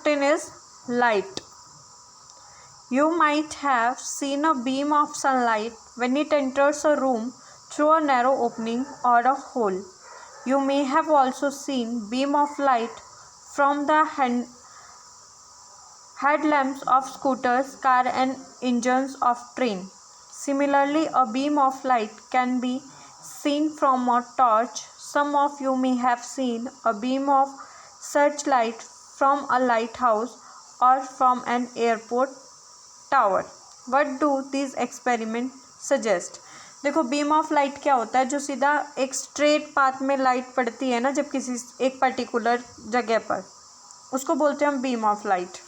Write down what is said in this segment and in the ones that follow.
often is light. You might have seen a beam of sunlight when it enters a room through a narrow opening or a hole. You may have also seen beam of light from the headlamps of scooters, car and engines of train. Similarly, a beam of light can be seen from a torch. Some of you may have seen a beam of searchlight from a lighthouse or from an airport tower. What do these experiments suggest? देखो beam of light क्या होता है, जो सीधा एक straight path में light पड़ती है ना जब किसी एक पर्टिकुलर जगह पर, उसको बोलते हैं हम beam of light.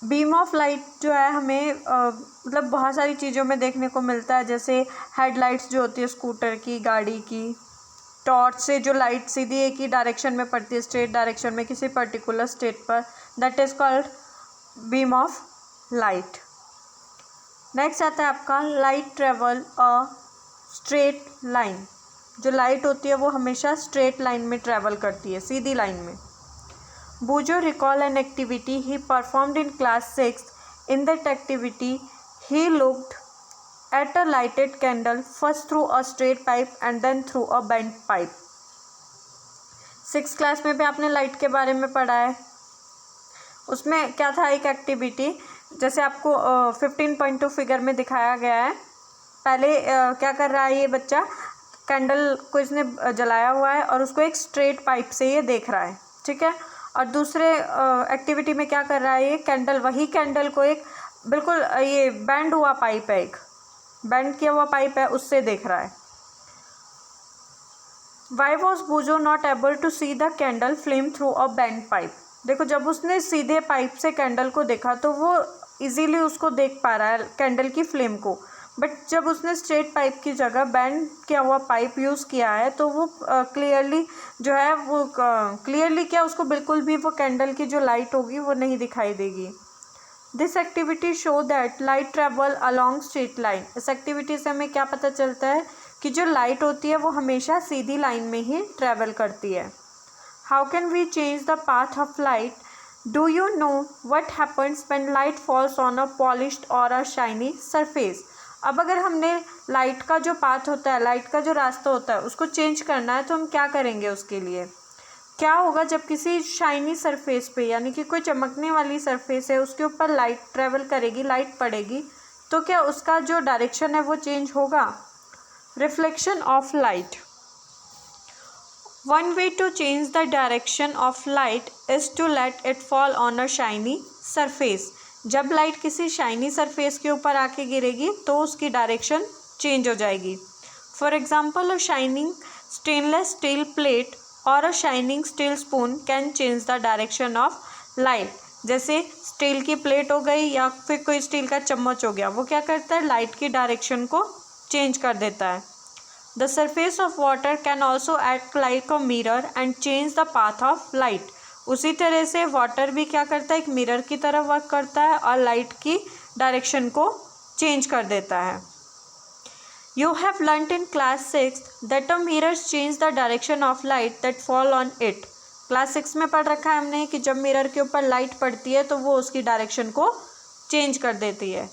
Beam of light जो है हमें मतलब बहुत सारी चीज़ों में देखने को मिलता है, जैसे हेडलाइट्स जो होती है स्कूटर की, गाड़ी की, टॉर्च से जो लाइट सीधी एक ही डायरेक्शन में पड़ती है, स्ट्रेट डायरेक्शन में किसी पर्टिकुलर स्टेट पर, that is called beam of light. Next आता है आपका light travel a straight line. जो लाइट होती है वो हमेशा स्ट्रेट लाइन में ट्रेवल करती है, सीधी लाइन में। Bujo recall an activity he performed in class 6. In that activity, he looked at a lighted candle first through a straight pipe and then through a bent pipe. 6th class में भी आपने light के बारे में पढ़ा है। उसमें क्या था, एक एक्टिविटी, जैसे आपको 15.2 फिगर में दिखाया गया है। पहले क्या कर रहा है ये बच्चा, कैंडल को इसने जलाया हुआ है और उसको एक स्ट्रेट पाइप से ये देख रहा है, ठीक है। और दूसरे एक्टिविटी में क्या कर रहा है, ये कैंडल, वही कैंडल को एक बिल्कुल ये बैंड हुआ पाइप है, एक बैंड किया हुआ पाइप है, उससे देख रहा है। Why was Boojho not able to see the candle flame through a bent pipe. देखो जब उसने सीधे पाइप से कैंडल को देखा तो वो इजीली उसको देख पा रहा है कैंडल की फ्लेम को, बट जब उसने स्ट्रेट पाइप की जगह बैंड किया हुआ पाइप यूज़ किया है तो वो क्लियरली जो है वो क्लियरली क्या, उसको बिल्कुल भी वो कैंडल की जो लाइट होगी वो नहीं दिखाई देगी। This activity show that light travel along straight line. इस एक्टिविटी से हमें क्या पता चलता है कि जो लाइट होती है वो हमेशा सीधी लाइन में ही ट्रेवल करती है। How can we change the path of light? Do you know what happens when light falls on a polished or a shiny surface? अब अगर हमने लाइट का जो पाथ होता है, लाइट का जो रास्ता होता है, उसको चेंज करना है तो हम क्या करेंगे? उसके लिए क्या होगा, जब किसी शाइनी सरफेस पे यानी कि कोई चमकने वाली सरफेस है उसके ऊपर लाइट ट्रेवल करेगी, लाइट पड़ेगी, तो क्या उसका जो डायरेक्शन है वो चेंज होगा? Reflection of light. One way to change the direction of light is to let it fall on a shiny surface. जब लाइट किसी शाइनी सरफेस के ऊपर आके गिरेगी तो उसकी डायरेक्शन चेंज हो जाएगी। For example, a shining stainless steel plate और a shining steel spoon can change the direction of light. जैसे स्टील की प्लेट हो गई या फिर कोई स्टील का चम्मच हो गया, वो क्या करता है, लाइट की डायरेक्शन को चेंज कर देता है। The surface of water can also act like a mirror and change the path of light. उसी तरह से वाटर भी क्या करता है, एक मिरर की तरह वर्क करता है और लाइट की डायरेक्शन को चेंज कर देता है। You have learned in class 6 that a mirrors change the direction of light that fall on it. Class 6 में पढ़ रखा है हमने कि जब मिरर के ऊपर लाइट पड़ती है तो वो उसकी डायरेक्शन को चेंज कर देती है।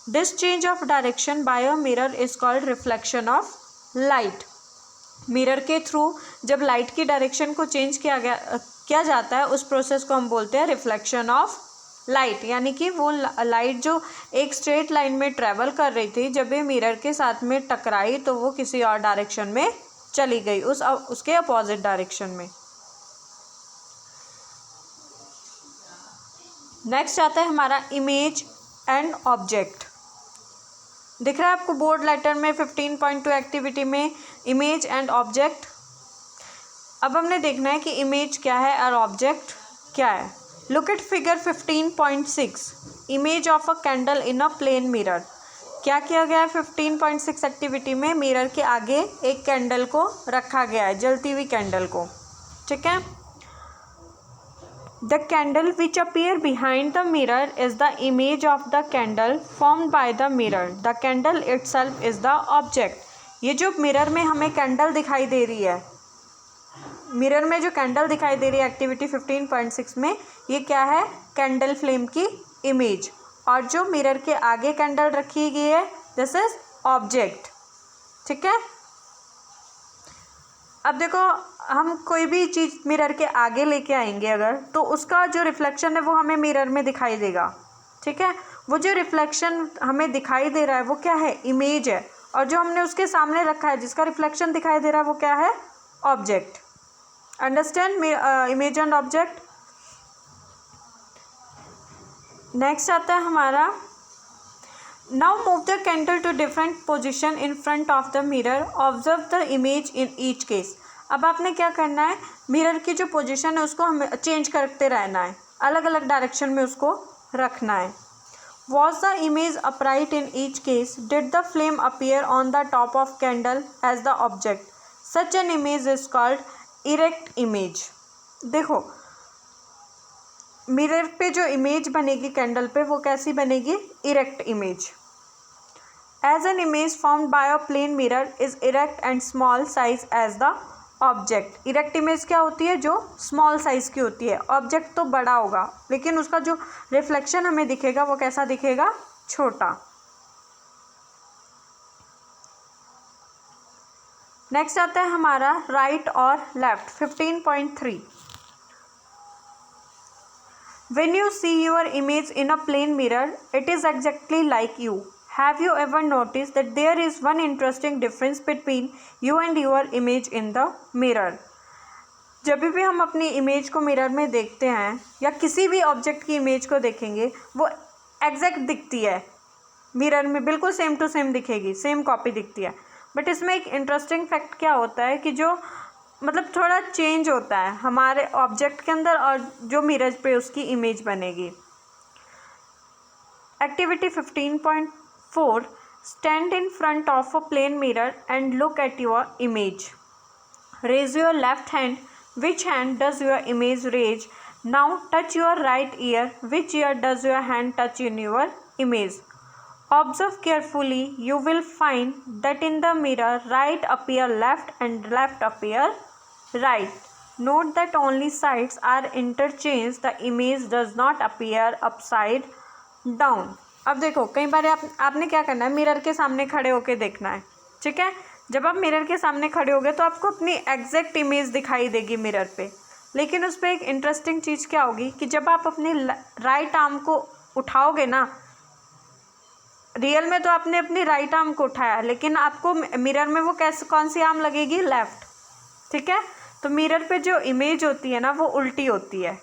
This change of direction by a mirror is called reflection of light. Mirror के थ्रू जब लाइट की डायरेक्शन को चेंज किया जाता है, उस प्रोसेस को हम बोलते हैं रिफ्लेक्शन ऑफ लाइट। यानी कि वो लाइट जो एक स्ट्रेट लाइन में ट्रेवल कर रही थी, जब ये मिरर के साथ में टकराई तो वो किसी और डायरेक्शन में चली गई, उसके अपोजिट डायरेक्शन में। नेक्स्ट आता है हमारा इमेज एंड ऑब्जेक्ट। दिख रहा है आपको बोर्ड लेटर में 15.2 एक्टिविटी में इमेज एंड ऑब्जेक्ट। अब हमने देखना है कि इमेज क्या है और ऑब्जेक्ट क्या है। Look at figure 15.6, image of a candle in a plane mirror. क्या किया गया है 15.6 एक्टिविटी में? मिरर के आगे एक कैंडल को रखा गया है, जलती हुई कैंडल को, ठीक है। The candle which appear behind the mirror is the image of the candle formed by the mirror. The candle itself is the object. ये जो मिरर में हमें कैंडल दिखाई दे रही है, मिरर में जो कैंडल दिखाई दे रही है एक्टिविटी 15.6 में, ये क्या है, कैंडल फ्लेम की इमेज। और जो मिरर के आगे कैंडल रखी गई है दिस इज ऑब्जेक्ट। ठीक है, अब देखो हम कोई भी चीज़ मिरर के आगे लेके आएंगे अगर, तो उसका जो रिफ्लेक्शन है वो हमें मिरर में दिखाई देगा। ठीक है, वो जो रिफ्लेक्शन हमें दिखाई दे रहा है वो क्या है, इमेज है। और जो हमने उसके सामने रखा है जिसका रिफ्लेक्शन दिखाई दे रहा है वो क्या है, object. Understand image and object. Next आता है हमारा, now move the candle to different position in front of the mirror, observe the image in each case. अब आपने क्या करना है, मिरर की जो पोजीशन है उसको हमें चेंज करते रहना है, अलग अलग डायरेक्शन में उसको रखना है। Was the image upright in each case, did the flame appear on the top of candle as the object, such an image is called erect image. देखो मिरर पे जो इमेज बनेगी कैंडल पे वो कैसी बनेगी, erect image. As an image formed by a plane mirror is erect and small size as the object. Erect image क्या होती है, जो स्मॉल साइज की होती है। ऑब्जेक्ट तो बड़ा होगा लेकिन उसका जो रिफ्लेक्शन हमें दिखेगा वो कैसा दिखेगा, छोटा। नेक्स्ट आता है हमारा राइट और left 15.3। When you see your image in a plane mirror, it is exactly like you. Have you ever noticed that there is one interesting difference between you and your image in the mirror? जब भी हम अपनी image को mirror में देखते हैं या किसी भी ऑब्जेक्ट की इमेज को देखेंगे वो एग्जैक्ट दिखती है मिरर में, बिल्कुल सेम टू सेम दिखेगी, सेम कॉपी दिखती है। बट इसमें एक इंटरेस्टिंग फैक्ट क्या होता है कि जो मतलब थोड़ा चेंज होता है हमारे ऑब्जेक्ट के अंदर और जो मिरर पे उसकी इमेज बनेगी। Activity 15.4, stand in front of a plane mirror and look at your image. Raise your left hand, which hand does your image raise? Now touch your right ear, which ear does your hand touch in your image? Observe carefully, you will find that in the mirror right appear left and left appear right. Note that only sides are interchanged, the image does not appear upside down. अब देखो कई बार आपने क्या करना है, mirror के सामने खड़े होके देखना है। ठीक है, जब आप मिरर के सामने खड़े होगे तो आपको अपनी एग्जैक्ट इमेज दिखाई देगी मिरर पे, लेकिन उस पर एक इंटरेस्टिंग चीज़ क्या होगी कि जब आप अपनी राइट आर्म को उठाओगे ना, रियल में तो आपने अपनी राइट आर्म को उठाया लेकिन आपको मिरर में वो कौन सी आर्म लगेगी, लेफ़्ट। ठीक है, तो मिरर पे जो इमेज होती है ना वो उल्टी होती है,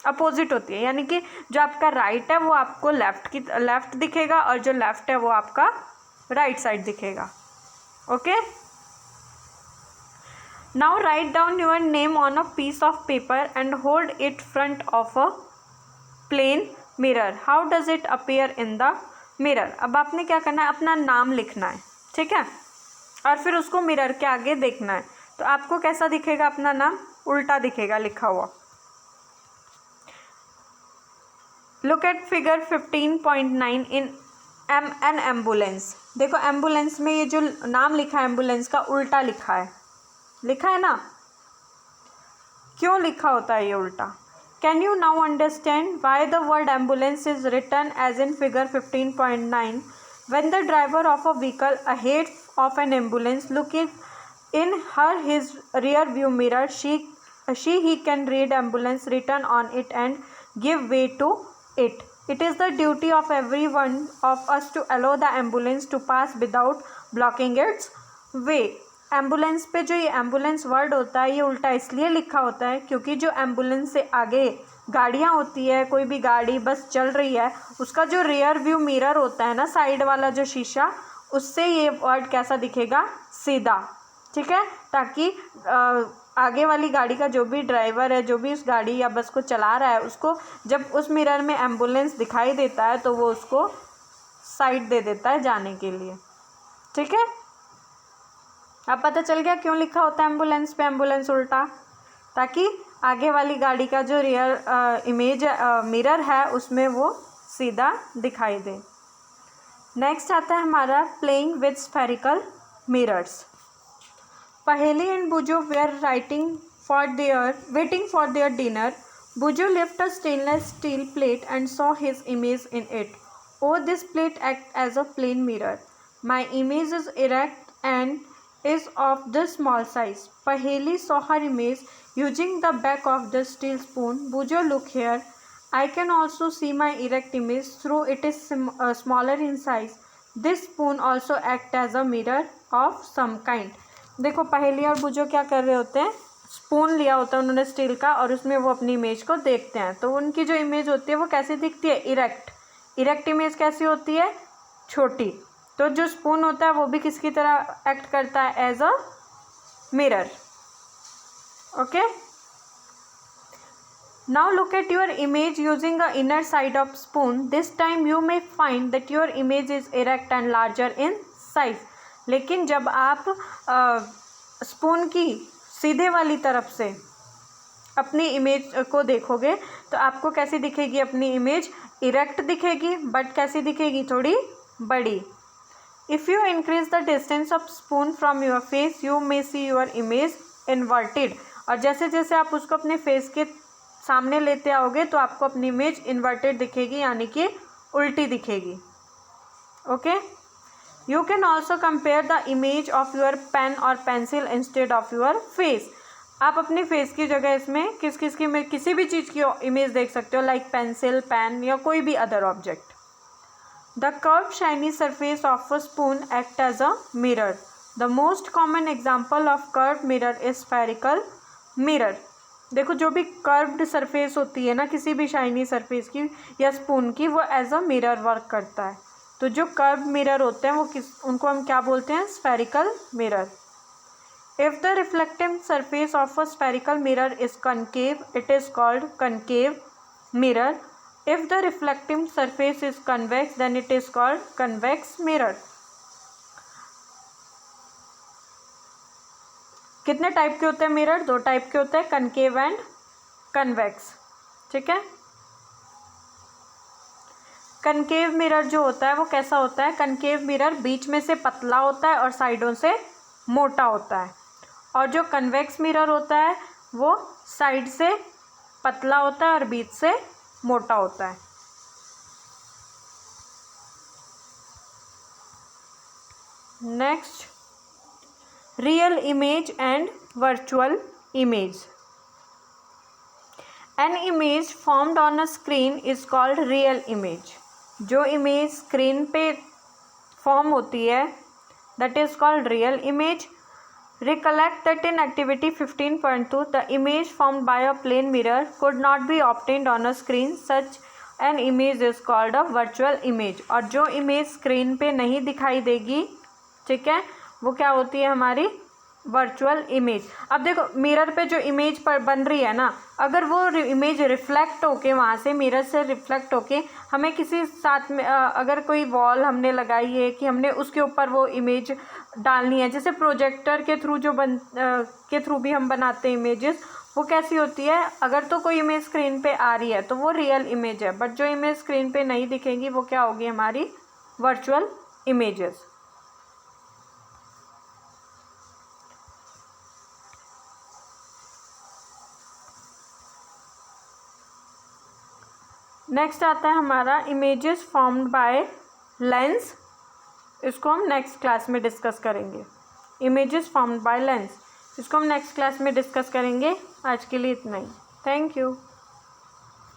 अपोजिट होती है, यानी कि जो आपका राइट है वो आपको लेफ़्ट दिखेगा और जो लेफ़्ट है वो आपका राइट साइड दिखेगा। Okay, now write down your name on a piece of paper and hold it front of a plane mirror. How does it appear in the mirror? अब आपने क्या करना है, अपना नाम लिखना है। ठीक है, और फिर उसको मिरर के आगे देखना है, तो आपको कैसा दिखेगा, अपना नाम उल्टा दिखेगा लिखा हुआ। Look at figure 15.9 in an ambulance. देखो एम्बुलेंस में ये जो नाम लिखा है एम्बुलेंस का उल्टा लिखा है ना, क्यों लिखा होता है ये उल्टा? Can you now understand why the word ambulance is written as in figure 15.9? When the driver of a vehicle ahead of an ambulance looking in his rear view mirror, he can read ambulance written on it and give way to it. It is the duty of every one of us to allow the ambulance to pass without blocking its way. Ambulance पे जो ये ambulance word होता है ये उल्टा इसलिए लिखा होता है क्योंकि जो एम्बुलेंस से आगे गाड़ियाँ होती है, कोई भी गाड़ी बस चल रही है, उसका जो रियर व्यू मिरर होता है ना, साइड वाला जो शीशा, उससे ये वर्ड कैसा दिखेगा, सीधा। ठीक है, ताकि आगे वाली गाड़ी का जो भी ड्राइवर है, जो भी उस गाड़ी या बस को चला रहा है, उसको जब उस मिरर में एम्बुलेंस दिखाई देता है तो वो उसको साइड दे देता है जाने के लिए। ठीक है, अब पता चल गया क्यों लिखा होता है एम्बुलेंस पे एम्बुलेंस उल्टा, ताकि आगे वाली गाड़ी का जो रियर इमेज मिरर है उसमें वो सीधा दिखाई दे। नेक्स्ट आता है हमारा प्लेइंग विद स्फेरिकल मिरर्स। पहेली एंड बुजो where writing waiting for their dinner, Buju lifted a stainless steel plate and saw his image in it. Oh, this plate acts as a plain mirror. My image is erect and is of this small size. Paheli saw her image using the back of the steel spoon. Buju, look here. I can also see my erect image, though it is smaller in size. This spoon also acts as a mirror of some kind. देखो पहेली और बुजो क्या कर रहे होते हैं, spoon लिया होता है उन्होंने स्टील का और उसमें वो अपनी इमेज को देखते हैं. तो उनकी जो इमेज होती है वो कैसी दिखती है, इरेक्ट इमेज कैसी होती है, छोटी. तो जो स्पून होता है वो भी किसकी तरह एक्ट करता है, as a mirror. Okay. Now look at your image using the inner side of spoon. This time you may find that your image is erect and larger in size. लेकिन जब आप स्पून की सीधे वाली तरफ से अपनी इमेज को देखोगे तो आपको कैसी दिखेगी, अपनी इमेज इरेक्ट दिखेगी, बट कैसी दिखेगी, थोड़ी बड़ी. If you increase the distance of spoon from your face, you may see your image inverted. और जैसे जैसे आप उसको अपने फेस के सामने लेते आओगे तो आपको अपनी इमेज इन्वर्टेड दिखेगी, यानी कि उल्टी दिखेगी. Okay. You can also compare the image of your pen और pencil instead of your face. आप अपनी फेस की जगह इसमें किसी भी चीज़ की इमेज देख सकते हो, लाइक पेंसिल, पेन या कोई भी other object. The curve shiny surface of a spoon act as a mirror. The most common example of curve mirror is spherical mirror. देखो जो भी कर्व्ड सरफेस होती है ना किसी भी शाइनी सरफेस की या स्पून की, वो एज अ मिरर वर्क करता है. तो जो कर्व मिरर होते हैं वो उनको हम क्या बोलते हैं, spherical mirror. If the reflective surface of a spherical mirror is concave, it is called concave mirror. If the reflective surface is convex, then it is called convex mirror. कितने type के होते हैं मिरर, 2 टाइप के होते हैं, concave and convex. ठीक है. Concave mirror जो होता है वो कैसा होता है, कनकेव मिरर बीच में से पतला होता है और साइडों से मोटा होता है. और जो कन्वेक्स मिरर होता है वो साइड से पतला होता है और बीच से मोटा होता है. Next, real image and virtual image. An image formed on a screen is called real image. जो इमेज स्क्रीन पे फॉर्म होती है that is called real image. Recollect that in activity 15.2 the image formed by a plane mirror could not be obtained on a screen. Such an image is called a virtual image. और जो image screen पे नहीं दिखाई देगी, ठीक है, वो क्या होती है, हमारी वर्चुअल इमेज. अब देखो मिरर पे जो इमेज पर बन रही है ना, अगर वो इमेज रिफ्लेक्ट होके वहाँ से मिरर से रिफ्लेक्ट होके हमें किसी साथ में अगर कोई वॉल हमने लगाई है कि हमने उसके ऊपर वो इमेज डालनी है, जैसे प्रोजेक्टर के थ्रू के थ्रू भी हम बनाते हैं इमेजेस, वो कैसी होती है, अगर तो कोई इमेज स्क्रीन पे आ रही है तो वो रियल इमेज है, बट जो इमेज स्क्रीन पे नहीं दिखेगी वो क्या होगी, हमारी वर्चुअल इमेजेस. नेक्स्ट आता है हमारा इमेजेस फॉर्म्ड बाय लेंस. इसको हम नेक्स्ट क्लास में डिस्कस करेंगे. इमेजेस फॉर्म्ड बाय लेंस, इसको हम नेक्स्ट क्लास में डिस्कस करेंगे. आज के लिए इतना ही. Thank you.